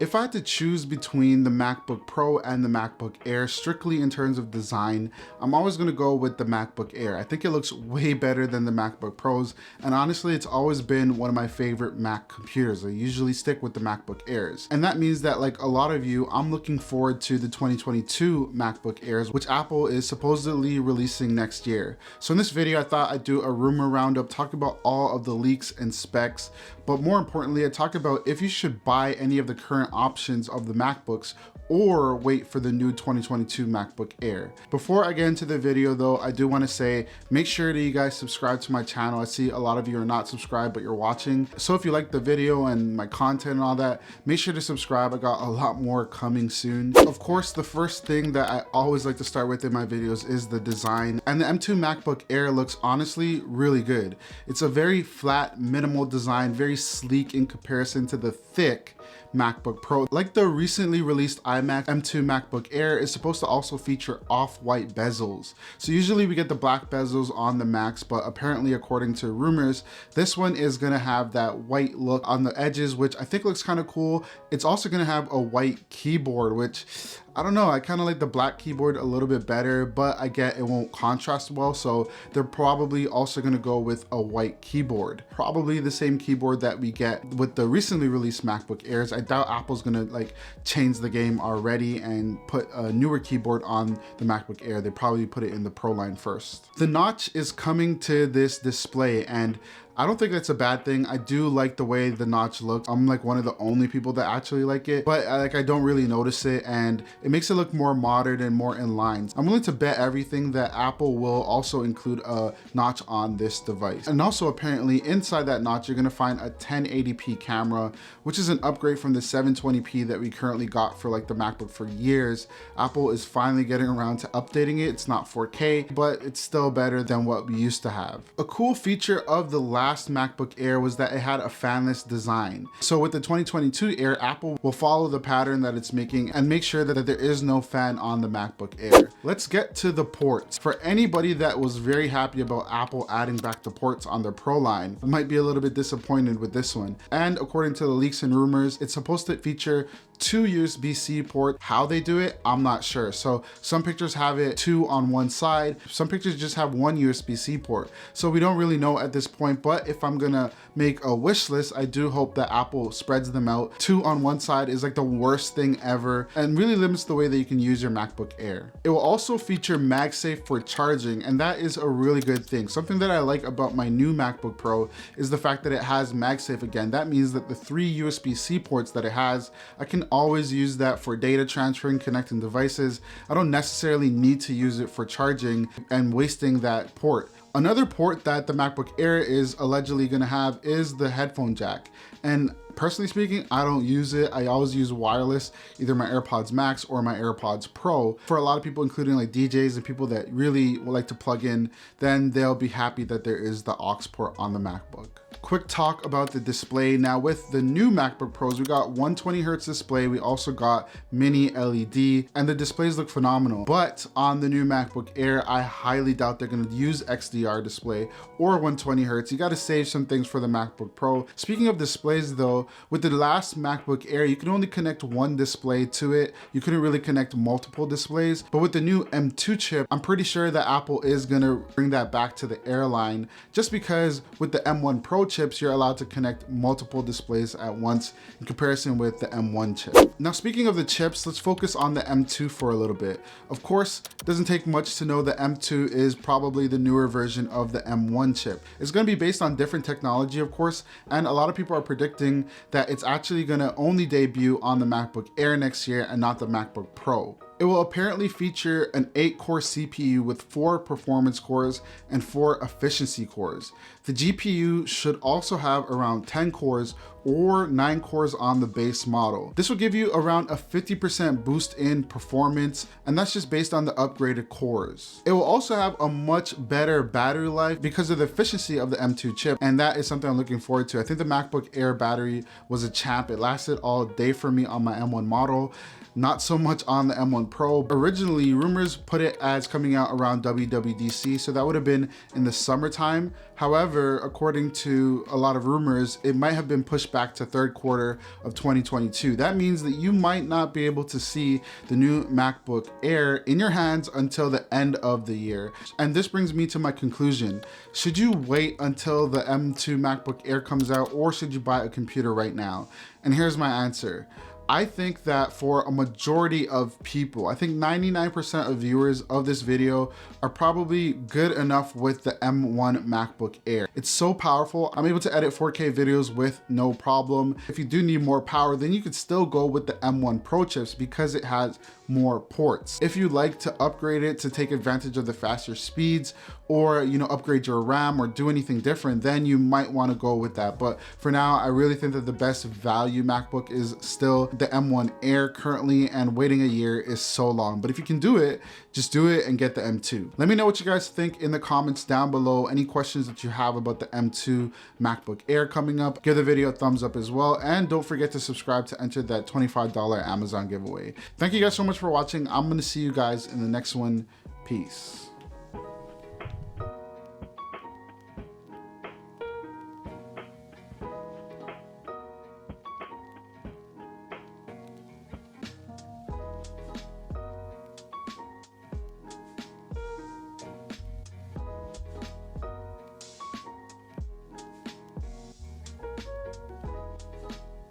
If I had to choose between the MacBook Pro and the MacBook Air, strictly in terms of design, I'm always gonna go with the MacBook Air. I think it looks way better than the MacBook Pros, and honestly, it's always been one of my favorite Mac computers. I usually stick with the MacBook Airs. And that means that, like a lot of you, I'm looking forward to the 2022 MacBook Airs, which Apple is supposedly releasing next year. So in this video, I thought I'd do a rumor roundup, talk about all of the leaks and specs, but more importantly, I talk about if you should buy any of the current options of the MacBooks or wait for the new 2022 MacBook Air. Before I get into the video though, I do want to say, make sure that you guys subscribe to my channel. I see a lot of you are not subscribed, but you're watching. So if you like the video and my content and all that, make sure to subscribe. I got a lot more coming soon. Of course, the first thing that I always like to start with in my videos is the design. And the M2 MacBook Air looks honestly really good. It's a very flat, minimal design, very sleek in comparison to the thick MacBook Pro. Like the recently released iMac, M2 MacBook Air is supposed to also feature off-white bezels. So usually we get the black bezels on the Macs, but apparently according to rumors, this one is gonna have that white look on the edges, which I think looks kind of cool. It's also gonna have a white keyboard, which I don't know, I kind of like the black keyboard a little bit better, but I get it won't contrast well, so they're probably also going to go with a white keyboard. Probably the same keyboard that we get with the recently released MacBook Airs. I doubt Apple's going to like change the game already and put a newer keyboard on the MacBook Air. They probably put it in the Pro line first. The notch is coming to this display, and I don't think that's a bad thing. I do like the way the notch looks. I'm like one of the only people that actually like it, but I don't really notice it, and it makes it look more modern and more in line. I'm willing to bet everything that Apple will also include a notch on this device. And also apparently inside that notch, you're gonna find a 1080p camera, which is an upgrade from the 720p that we currently got for like the MacBook for years. Apple is finally getting around to updating it. It's not 4K, but it's still better than what we used to have. A cool feature of the last MacBook Air was that it had a fanless design. So with the 2022 Air, Apple will follow the pattern that it's making and make sure that there is no fan on the MacBook Air. Let's get to the ports. For anybody that was very happy about Apple adding back the ports on their Pro line, might be a little bit disappointed with this one. And according to the leaks and rumors, it's supposed to feature 2 USB-C ports. How they do it, I'm not sure. So some pictures have it 2 on one side. Some pictures just have 1 USB-C port. So we don't really know at this point, but if I'm gonna make a wish list, I do hope that Apple spreads them out. 2 on one side is like the worst thing ever and really limits the way that you can use your MacBook Air. It will also feature MagSafe for charging, and that is a really good thing. Something that I like about my new MacBook Pro is the fact that it has MagSafe again. That means that the 3 USB-C ports that it has, I can always use that for data transferring, connecting devices. I don't necessarily need to use it for charging and wasting that port. Another port that the MacBook Air is allegedly gonna have is the headphone jack. And personally speaking, I don't use it. I always use wireless, either my AirPods Max or my AirPods Pro. For a lot of people, including like DJs and people that really would like to plug in, then they'll be happy that there is the aux port on the MacBook. Quick talk about the display. Now with the new MacBook Pros, we got 120 Hz display. We also got mini LED, and the displays look phenomenal. But on the new MacBook Air, I highly doubt they're gonna use XDR display or 120 Hz. You gotta save some things for the MacBook Pro. Speaking of displays though, with the last MacBook Air, you can only connect one display to it. You couldn't really connect multiple displays. But with the new M2 chip, I'm pretty sure that Apple is gonna bring that back to the Air line, just because with the M1 Pro chips, you're allowed to connect multiple displays at once in comparison with the M1 chip. Now, speaking of the chips, let's focus on the M2 for a little bit. Of course, it doesn't take much to know the M2 is probably the newer version of the M1 chip. It's gonna be based on different technology, of course, and a lot of people are predicting that it's actually gonna only debut on the MacBook Air next year and not the MacBook Pro. It will apparently feature an 8-core CPU with 4 performance cores and 4 efficiency cores. The GPU should also have around 10 cores or 9 cores on the base model. This will give you around a 50% boost in performance, and that's just based on the upgraded cores. It will also have a much better battery life because of the efficiency of the M2 chip, and that is something I'm looking forward to. I think the MacBook Air battery was a champ. It lasted all day for me on my M1 model. Not so much on the M1 Pro. Originally, rumors put it as coming out around WWDC, so that would have been in the summertime. However, according to a lot of rumors, it might have been pushed pushed back to third quarter of 2022. That means that you might not be able to see the new MacBook Air in your hands until the end of the year. And this brings me to my conclusion. Should you wait until the M2 MacBook Air comes out, or should you buy a computer right now? And here's my answer. I think that for a majority of people, I think 99% of viewers of this video are probably good enough with the M1 MacBook Air. It's so powerful. I'm able to edit 4K videos with no problem. If you do need more power, then you could still go with the M1 Pro chips because it has more ports. If you like to upgrade it to take advantage of the faster speeds, or upgrade your RAM or do anything different, then you might want to go with that. But for now, I really think that the best value MacBook is still the M1 Air currently, and waiting a year is so long. But if you can do it, just do it and get the M2. Let me know what you guys think in the comments down below. Any questions that you have about the M2 MacBook Air coming up, give the video a thumbs up as well. And don't forget to subscribe to enter that $25 Amazon giveaway. Thank you guys so much for watching. I'm gonna see you guys in the next one. Peace.